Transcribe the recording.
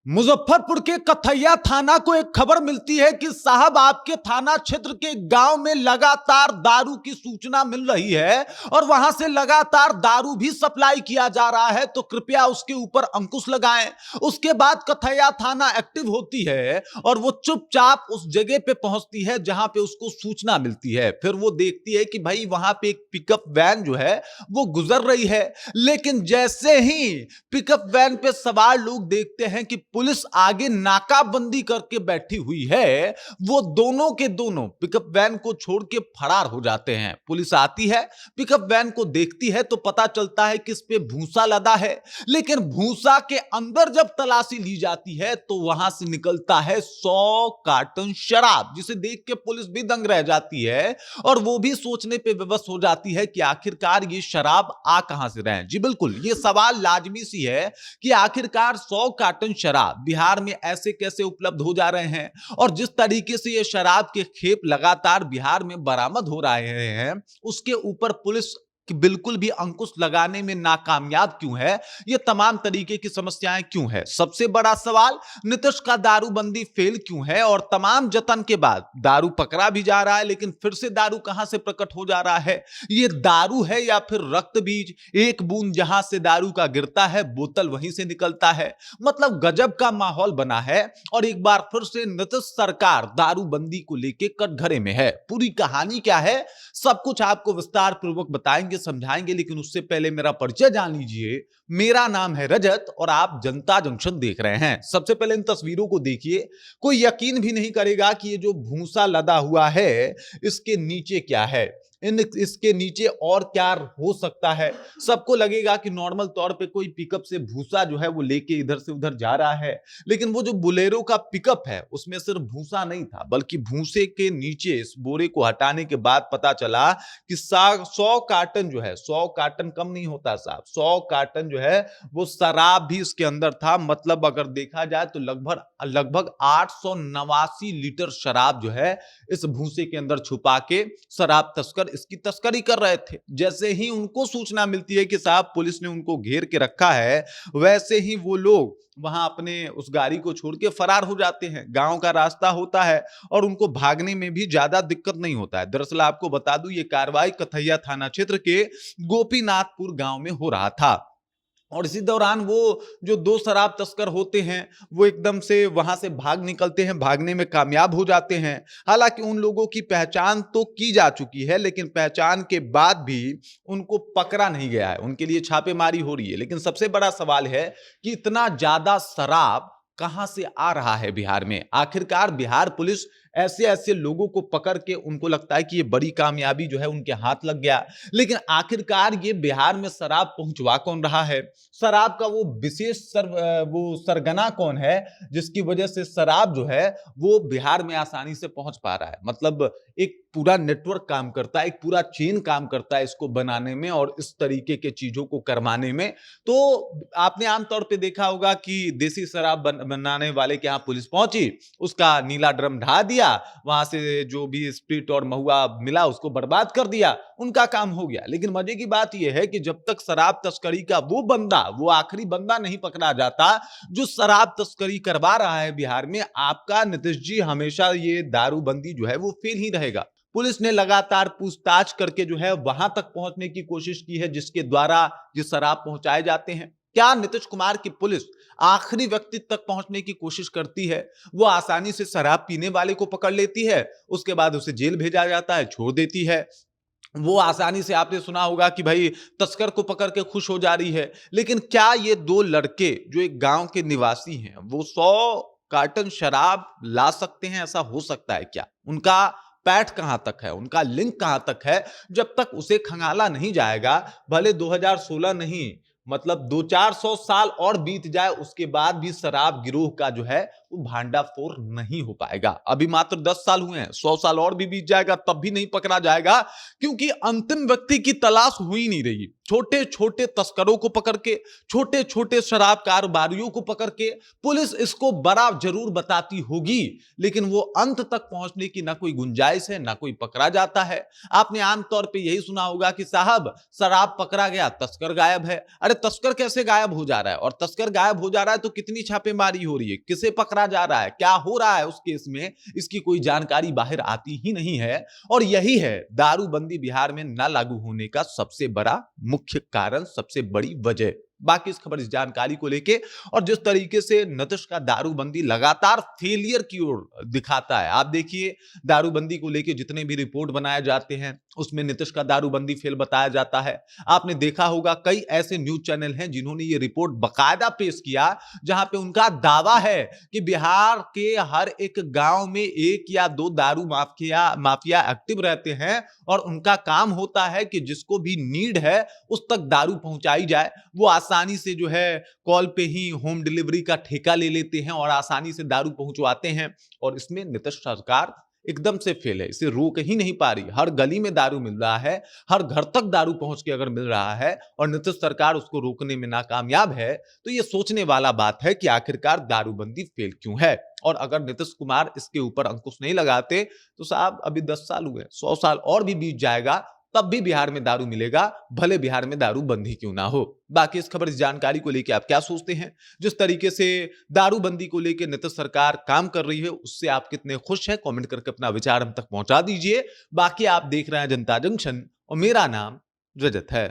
मुजफ्फरपुर के कथैया थाना को एक खबर मिलती है कि साहब आपके थाना क्षेत्र के गांव में लगातार दारू की सूचना मिल रही है और वहां से लगातार दारू भी सप्लाई किया जा रहा है, तो कृपया उसके ऊपर अंकुश लगाएं। उसके बाद कथैया थाना एक्टिव होती है और वो चुपचाप उस जगह पे पहुंचती है जहां पे उसको सूचना मिलती है। फिर वो देखती है कि भाई वहां पे एक पिकअप वैन जो है वो गुजर रही है, लेकिन जैसे ही पिकअप वैन पे सवार लोग देखते हैं कि पुलिस आगे नाकाबंदी करके बैठी हुई है, वो दोनों के दोनों पिकअप वैन को छोड़ के फरार हो जाते हैं। पुलिस आती है, पिकअप वैन को देखती है तो पता चलता है कि इस पे भूसा लदा है, लेकिन भूसा के अंदर जब तलाशी ली जाती है तो वहां से निकलता है 100 कार्टन शराब, जिसे देख के पुलिस भी दंग रह जाती है और वो भी सोचने पे विवश हो जाती है कि आखिरकार ये शराब आ कहां से रहे। जी बिल्कुल, ये सवाल लाजमी सी है कि आखिरकार 100 कार्टन शराब बिहार में ऐसे कैसे उपलब्ध हो जा रहे हैं और जिस तरीके से ये शराब के खेप लगातार बिहार में बरामद हो रहे हैं, उसके ऊपर पुलिस कि बिल्कुल भी अंकुश लगाने में नाकामयाब क्यों है, ये तमाम तरीके की समस्याएं क्यों है। सबसे बड़ा सवाल, नीतीश का दारूबंदी फेल क्यों है और तमाम जतन के बाद दारू पकड़ा भी जा रहा है, लेकिन फिर से दारू कहां से प्रकट हो जा रहा है। ये दारू है या फिर रक्त बीज, एक बूंद जहां से दारू का गिरता है बोतल वहीं से निकलता है। मतलब गजब का माहौल बना है और एक बार फिर से नीतीश सरकार दारूबंदी को लेकर कटघरे में है। पूरी कहानी क्या है, सब कुछ आपको विस्तार पूर्वक बताएंगे, समझाएंगे, लेकिन उससे पहले मेरा परिचय जान लीजिए। मेरा नाम है रजत और आप जनता जंक्शन देख रहे हैं। सबसे पहले इन तस्वीरों को देखिए, कोई यकीन भी नहीं करेगा कि ये जो भूसा लदा हुआ है इसके नीचे क्या है, इसके नीचे और क्या हो सकता है। सबको लगेगा कि नॉर्मल तौर पे कोई पिकअप से भूसा जो है वो लेके इधर से उधर जा रहा है, लेकिन वो जो बुलेरो का पिकअप है उसमें सिर्फ भूसा नहीं था, बल्कि भूसे के नीचे इस बोरे को हटाने के बाद पता चला कि 100 कार्टन जो है, 100 कार्टन कम नहीं होता साहब, 100 कार्टन जो है वो शराब भी इसके अंदर था। मतलब अगर देखा जाए तो लगभग लगभग 889 लीटर शराब जो है इस भूसे के अंदर छुपा के शराब तस्कर इसकी तस्करी कर रहे थे। जैसे ही उनको सूचना मिलती है कि साहब पुलिस ने उनको घेर के रखा है, वैसे ही वो लोग वहां अपने उस गाड़ी को छोड़ के फरार हो जाते हैं। गांव का रास्ता होता है और उनको भागने में भी ज्यादा दिक्कत नहीं होता है। दरअसल आपको बता दूं, ये कार्रवाई कथैया थाना क्षेत्र के गोपीनाथपुर गांव में हो रहा था और इसी दौरान वो जो दो शराब तस्कर होते हैं वो एकदम से वहां से भाग निकलते हैं, भागने में कामयाब हो जाते हैं। हालांकि उन लोगों की पहचान तो की जा चुकी है, लेकिन पहचान के बाद भी उनको पकड़ा नहीं गया है, उनके लिए छापेमारी हो रही है। लेकिन सबसे बड़ा सवाल है कि इतना ज्यादा शराब कहां से आ रहा है बिहार में। आखिरकार बिहार पुलिस ऐसे ऐसे लोगों को पकड़ के उनको लगता है कि ये बड़ी कामयाबी जो है उनके हाथ लग गया, लेकिन आखिरकार ये बिहार में शराब पहुंचवा कौन रहा है, शराब का वो विशेष वो सरगना कौन है जिसकी वजह से शराब जो है वो बिहार में आसानी से पहुंच पा रहा है। मतलब एक पूरा नेटवर्क काम करता है, एक पूरा चेन काम करता है इसको बनाने में और इस तरीके के चीजों को करवाने में। तो आपने आमतौर पे देखा होगा कि देसी शराब बनाने वाले के यहाँ पुलिस पहुंची, उसका नीला ड्रम ढा दिया, वहां से जो भी स्प्रिट और महुआ मिला उसको बर्बाद कर दिया, उनका काम हो गया। लेकिन मजे की बात यह है कि जब तक शराब तस्करी का वो बंदा, वो आखिरी बंदा नहीं पकड़ा जाता जो शराब तस्करी करवा रहा है बिहार में, आपका नीतीश जी हमेशा ये दारूबंदी जो है वो फेल ही रहेगा। पुलिस ने लगातार पूछताछ करके जो है वहां तक पहुंचने की कोशिश की है जिसके द्वारा ये शराब पहुंचाए जाते हैं। क्या नीतीश कुमार की पुलिस आखिरी व्यक्ति तक पहुंचने की कोशिश करती है? वो आसानी से शराब पीने वाले को पकड़ लेती है, उसके बाद उसे जेल भेजा जाता है, छोड़ देती है। वो आसानी से, आपने सुना होगा कि भाई तस्कर को पकड़ के खुश हो जा रही है। लेकिन क्या ये दो लड़के जो एक गांव के निवासी हैं वो 100 कार्टन शराब ला सकते हैं? ऐसा हो सकता है क्या? उनका पैठ कहां तक है, उनका लिंक कहां तक है? जब तक उसे खंगाला नहीं जाएगा, भले 2016 नहीं, मतलब 200-400 साल और बीत जाए, उसके बाद भी शराब गिरोह का जो है वो भांडाफोड़ नहीं हो पाएगा। अभी मात्र 10 साल हुए हैं, 100 साल और भी बीत जाएगा तब भी नहीं पकड़ा जाएगा, क्योंकि अंतिम व्यक्ति की तलाश हो ही नहीं रही। छोटे छोटे तस्करों को पकड़ के, छोटे छोटे शराब कारोबारियों को पकड़ के पुलिस इसको बड़ा जरूर बताती होगी, लेकिन वो अंत तक पहुंचने की ना कोई गुंजाइश है, ना कोई पकड़ा जाता है। आपने आमतौर पे यही सुना होगा कि साहब शराब पकड़ा गया, तस्कर गायब है। अरे तस्कर कैसे गायब हो जा रहा है? और तस्कर गायब हो जा रहा है तो कितनी छापेमारी हो रही है, किसे पकड़ा जा रहा है, क्या हो रहा है उस केस में, इसकी कोई जानकारी बाहर आती ही नहीं है। और यही है दारूबंदी बिहार में ना लागू होने का सबसे बड़ा मुख्य कारण, सबसे बड़ी वजह। बाकी इस खबर, इस जानकारी को लेके और जिस तरीके से नीतीश का दारूबंदी लगातार फेलियर की ओर दिखाता है, आप देखिए दारूबंदी को लेके जितने भी रिपोर्ट बनाए जाते हैं उसमें नीतीश का दारूबंदी फेल बताया जाता है। आपने देखा होगा कई ऐसे न्यूज चैनल हैं जिन्होंने ये रिपोर्ट बकायदा पेश किया, जहां पे उनका दावा है कि बिहार के हर एक गांव में एक या दो दारू माफिया एक्टिव रहते हैं और उनका काम होता है कि जिसको भी नीड है उस तक दारू पहुंचाई जाए। वो आसानी से जो है कॉल पे ही होम डिलीवरी का ठेका ले लेते हैं और आसानी से दारू पहुंचवाते हैं। और इसमें नीतीश सरकार एकदम से फेल है, इसे रोक ही नहीं पा रही। हर गली में दारू मिल रहा है, हर घर तक दारू पहुंच के अगर मिल रहा है और नीतीश सरकार उसको रोकने में नाकामयाब है, तो ये सोचने वाला बात है कि आखिरकार दारूबंदी फेल क्यों है। और अगर नीतीश कुमार इसके ऊपर अंकुश नहीं लगाते तो साहब अभी 10 साल हुए, 100 साल और भी बीत जाएगा, तब भी बिहार में दारू मिलेगा, भले बिहार में दारू बंदी क्यों ना हो। बाकी इस खबर, इस जानकारी को लेकर आप क्या सोचते हैं? जिस तरीके से दारूबंदी को लेकर नीतीश सरकार काम कर रही है उससे आप कितने खुश हैं? कमेंट करके अपना विचार हम तक पहुंचा दीजिए। बाकी आप देख रहे हैं जनता जंक्शन और मेरा नाम रजत है।